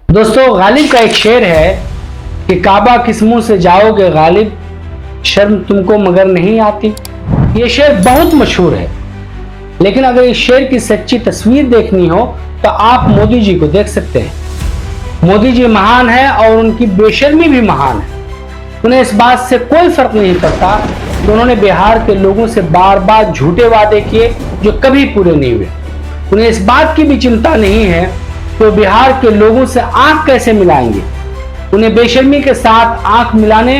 दोस्तों, गालिब का एक शेर है कि काबा किस मुंह से जाओगे गालिब, शर्म तुमको मगर नहीं आती। ये शेर बहुत मशहूर है, लेकिन अगर इस शेर की सच्ची तस्वीर देखनी हो तो आप मोदी जी को देख सकते हैं। मोदी जी महान है और उनकी बेशर्मी भी महान है। उन्हें इस बात से कोई फर्क नहीं पड़ता कि उन्होंने बिहार के लोगों से बार बार झूठे वादे किए जो कभी पूरे नहीं हुए। उन्हें इस बात की भी चिंता नहीं है तो बिहार के लोगों से आंख कैसे मिलाएंगे। उन्हें बेशर्मी के साथ आंख मिलाने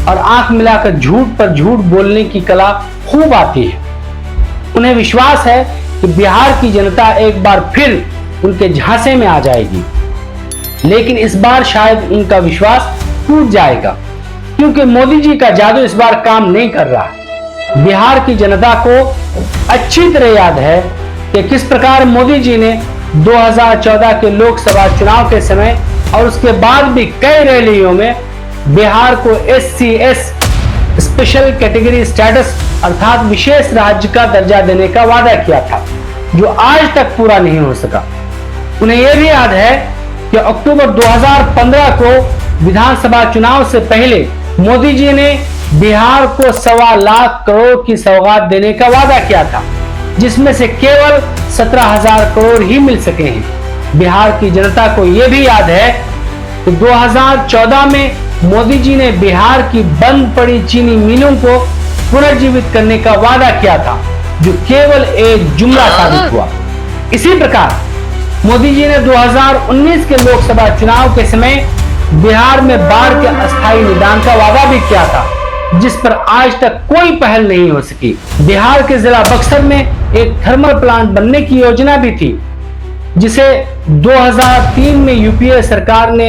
और आंख मिलाकर झूठ पर झूठ बोलने की कला खूब आती है। उन्हें विश्वास है कि बिहार की जनता एक बार फिर उनके झांसे में आ जाएगी, लेकिन इस बार शायद उनका विश्वास टूट जाएगा, क्योंकि मोदी जी का जादू इस बार काम नहीं कर रहा। बिहार की जनता को अच्छी तरह याद है कि किस प्रकार मोदी जी ने 2014 के लोकसभा चुनाव के समय और उसके बाद भी कई रैलियों में बिहार को SC/S स्पेशल कैटेगरी स्टेटस अर्थात विशेष राज्य का दर्जा देने का वादा किया था, जो आज तक पूरा नहीं हो सका। उन्हें यह भी याद है कि अक्टूबर 2015 को विधानसभा चुनाव से पहले मोदी जी ने बिहार को 1.25 लाख करोड़ की सौगात देने का वादा किया था, जिसमें से केवल 17,000 करोड़ ही मिल सके हैं। बिहार की जनता को यह भी याद है कि 2014 में मोदी जी ने बिहार की बंद पड़ी चीनी मिलों को पुनर्जीवित करने का वादा किया था, जो केवल एक जुमला साबित हुआ। इसी प्रकार मोदी जी ने 2019 के लोकसभा चुनाव के समय बिहार में बाढ़ के अस्थायी निदान का वादा भी किया था, जिस पर आज तक कोई पहल नहीं हो सकी। बिहार के जिला बक्सर में एक थर्मल प्लांट बनने की योजना भी थी, जिसे 2003 में यूपीए सरकार ने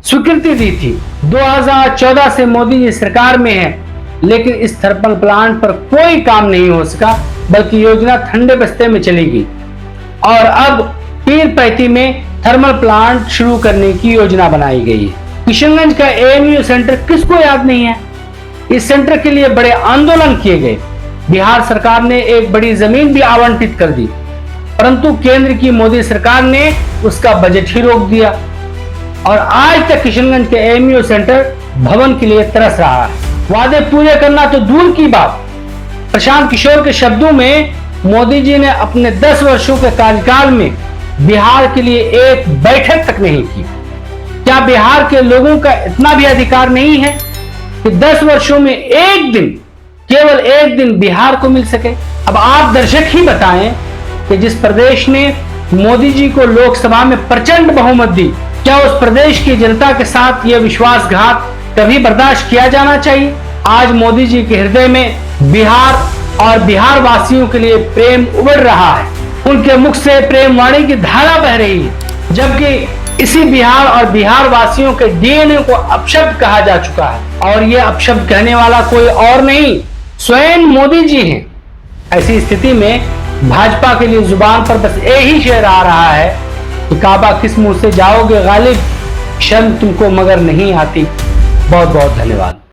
स्वीकृति दी थी। 2014 से मोदी जी सरकार में है, लेकिन इस थर्मल प्लांट पर कोई काम नहीं हो सका, बल्कि योजना ठंडे बस्ते में चली गई। और अब पीरपैंती में थर्मल प्लांट शुरू करने की योजना बनाई गई है। किशनगंज का AMU सेंटर किसको याद नहीं है। इस सेंटर के लिए बड़े आंदोलन किए गए। बिहार सरकार ने एक बड़ी जमीन भी आवंटित कर दी, परंतु केंद्र की मोदी सरकार ने उसका बजट ही रोक दिया और आज तक किशनगंज के AMU सेंटर भवन के लिए तरस रहा है। वादे पूरे करना तो दूर की बात, प्रशांत किशोर के शब्दों में मोदी जी ने अपने 10 वर्षों के कार्यकाल में बिहार के लिए एक बैठक तक नहीं की। क्या बिहार के लोगों का इतना भी अधिकार नहीं है कि 10 वर्षों में एक दिन, केवल एक दिन बिहार को मिल सके। अब आप दर्शक ही बताएं कि जिस प्रदेश ने मोदी जी को लोकसभा में प्रचंड बहुमत दी, क्या उस प्रदेश की जनता के साथ यह विश्वासघात कभी बर्दाश्त किया जाना चाहिए। आज मोदी जी के हृदय में बिहार और बिहार वासियों के लिए प्रेम उमड़ रहा है। उनके मुख से प्रेम वाणी की धारा बह रही है, जबकि इसी बिहार और बिहार वासियों के DNA को अपशब्द कहा जा चुका है, और यह अपशब्द कहने वाला कोई और नहीं, स्वयं मोदी जी हैं। ऐसी स्थिति में भाजपा के लिए जुबान पर बस यही शेर आ रहा है कि काबा किस मुंह से जाओगे गालिब, शर्म तुमको मगर नहीं आती। बहुत बहुत धन्यवाद।